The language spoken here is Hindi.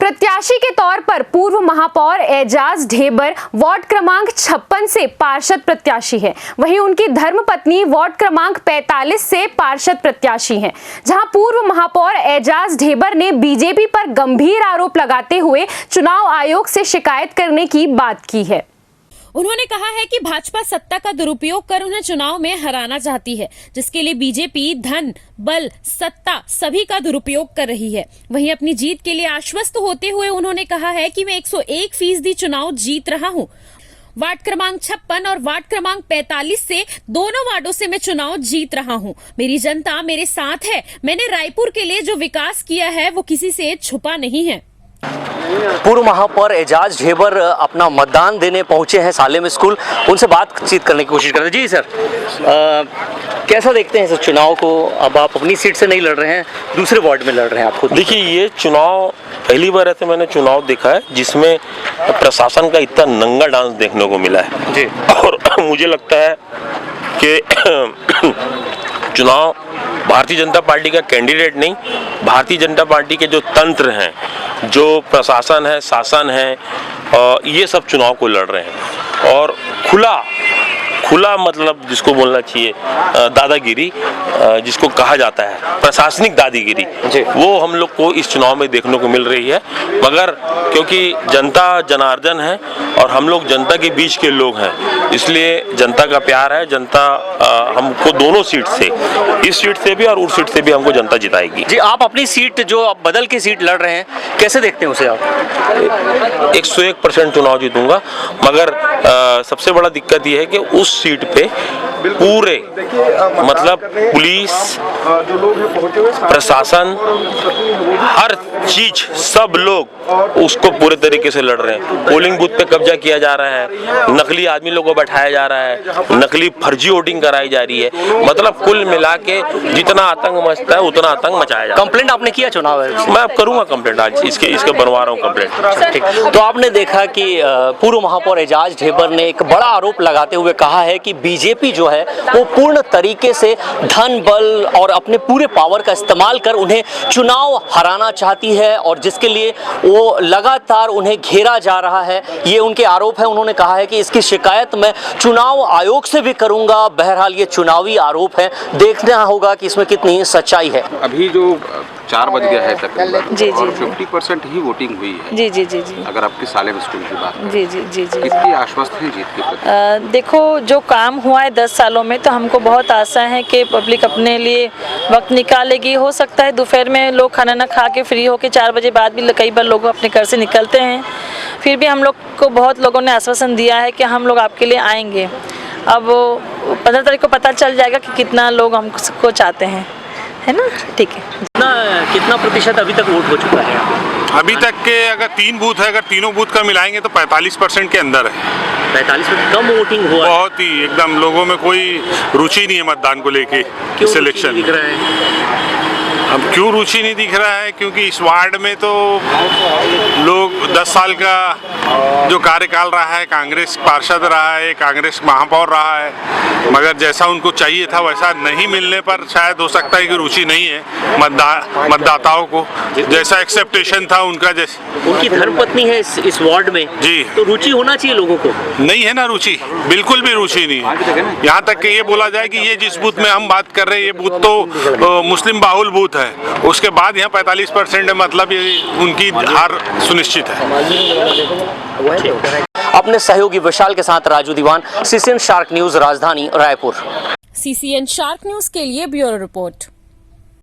प्रत्याशी के तौर पर पूर्व महापौर एजाज ढेबर वार्ड क्रमांक 56 से पार्षद प्रत्याशी है। वहीं उनकी धर्मपत्नी वार्ड क्रमांक 45 से पार्षद प्रत्याशी हैं। जहां पूर्व महापौर एजाज ढेबर ने बीजेपी पर गंभीर आरोप लगाते हुए चुनाव आयोग से शिकायत करने की बात की है। उन्होंने कहा है कि भाजपा सत्ता का दुरुपयोग कर उन्हें चुनाव में हराना चाहती है, जिसके लिए बीजेपी धन, बल, सत्ता सभी का दुरुपयोग कर रही है। वहीं अपनी जीत के लिए आश्वस्त होते हुए उन्होंने कहा है कि मैं 101% चुनाव जीत रहा हूं। वार्ड क्रमांक 56 और वार्ड क्रमांक 45 से दोनों वार्डों से मैं चुनाव जीत रहा हूं। मेरी जनता मेरे साथ है। मैंने रायपुर के लिए जो विकास किया है वो किसी से छुपा नहीं है। पूर्व महापौर एजाज ढेबर अपना मतदान देने पहुंचे हैं सालेम स्कूल। उनसे बातचीत करने की कोशिश करते हैं। जी सर, कैसा देखते हैं इस चुनाव को? अब आप अपनी सीट से नहीं लड़ रहे हैं, दूसरे वार्ड में लड़ रहे हैं। आप खुद देखिए, ये चुनाव पहली बार ऐसे मैंने चुनाव देखा है जिसमें प्रशासन का इतना नंगा डांस देखने को मिला है जी। और मुझे लगता है कि चुनाव भारतीय जनता पार्टी का कैंडिडेट नहीं, भारतीय जनता पार्टी के जो तंत्र हैं, जो प्रशासन है, शासन है, ये सब चुनाव को लड़ रहे हैं। और खुला मतलब जिसको बोलना चाहिए दादागिरी, जिसको कहा जाता है प्रशासनिक दादागिरी, वो हम लोग को इस चुनाव में देखने को मिल रही है। मगर क्योंकि जनता जनार्दन है और हम लोग जनता के बीच के लोग हैं, इसलिए जनता का प्यार है। जनता हमको दोनों सीट से, इस सीट से भी और उस सीट से भी हमको जनता जिताएगी। जी, आप अपनी सीट जो आप बदल के सीट लड़ रहे हैं, कैसे देखते हैं उसे आप? 101% चुनाव जीतूंगा। मगर सबसे बड़ा दिक्कत ये है कि उस सीट पे पूरे मतलब पुलिस, प्रशासन, हर चीज, सब लोग उसको पूरे तरीके से लड़ रहे हैं। पोलिंग बूथ पे कब्जा किया जा रहा है, नकली आदमी लोगों को बैठाया जा रहा है, नकली फर्जी वोटिंग कराई जा रही है। मतलब कुल मिला के जितना आतंक मचता है उतना आतंक मचाया जा रहा है। कंप्लेंट आपने किया चुनाव है? मैं अब करूंगा कंप्लेंट, आज इसके बनवा रहा हूँ कंप्लेंट। ठीक। तो आपने देखा कि पूर्व महापौर एजाज ढेबर ने एक बड़ा आरोप लगाते हुए कहा है कि बीजेपी जो है वो पूर्ण तरीके से धन, बल और अपने पूरे पावर का इस्तेमाल कर उन्हें चुनाव हराना चाहती है और जिसके लिए वो लगातार उन्हें घेरा जा रहा है। ये उनके आरोप है। उन्होंने कहा है कि इसकी शिकायत मैं चुनाव आयोग से भी करूंगा। बहरहाल ये चुनावी आरोप है, देखना होगा कि इसमें कितनी सच्चाई है। अभी जो 4 बज गया है तकरीबन, जी, और जी, 50% ही वोटिंग हुई है। जी जी जी जी। अगर आपके सालेम स्कूल की बात करें, जी जी जी जी। कितनी आश्वस्त है जीत के प्रति? देखो, जो काम हुआ है 10 सालों में, तो हमको बहुत आशा है कि पब्लिक अपने लिए वक्त निकालेगी। हो सकता है दोपहर में लोग खाना ना खा के फ्री होके 4 बजे बाद भी कई बार लोग अपने घर से निकलते हैं। फिर भी हम लोग को बहुत लोगों ने आश्वासन दिया है कि हम लोग आपके लिए आएंगे। अब 15 तारीख को पता चल जाएगा कि कितना लोग हमको चाहते हैं, है ना? ठीक है। कितना प्रतिशत अभी तक वोट हो चुका है? अभी तक के अगर 3 बूथ है, अगर तीनों बूथ का मिलाएंगे तो 45% के अंदर है। 45% कम वोटिंग हुआ? बहुत ही एकदम, लोगों में कोई रुचि नहीं है मतदान को लेके इस इलेक्शन में। अब क्यों रुचि नहीं दिख रहा है? क्योंकि इस वार्ड में तो लोग 10 साल का जो कार्यकाल रहा है, कांग्रेस पार्षद रहा है, कांग्रेस महापौर रहा है, मगर जैसा उनको चाहिए था वैसा नहीं मिलने पर शायद हो सकता है कि रुचि नहीं है मतदाताओं को, जैसा एक्सेप्टेशन था उनका। जैसे उनकी धर्मपत्नी है इस वार्ड में जी, तो रुचि होना चाहिए लोगों को। नहीं है ना रुचि, बिल्कुल भी रुचि नहीं है। यहाँ तक कि ये बोला जाए कि ये जिस बूथ में हम बात कर रहे हैं, ये बूथ तो मुस्लिम बाहुल बूथ है। उसके बाद यहाँ 45% है, मतलब ये उनकी हार सुनिश्चित है। अपने सहयोगी विशाल के साथ राजू दीवान, सीसीएन शार्क न्यूज, राजधानी रायपुर। सीसीएन शार्क न्यूज के लिए ब्यूरो रिपोर्ट।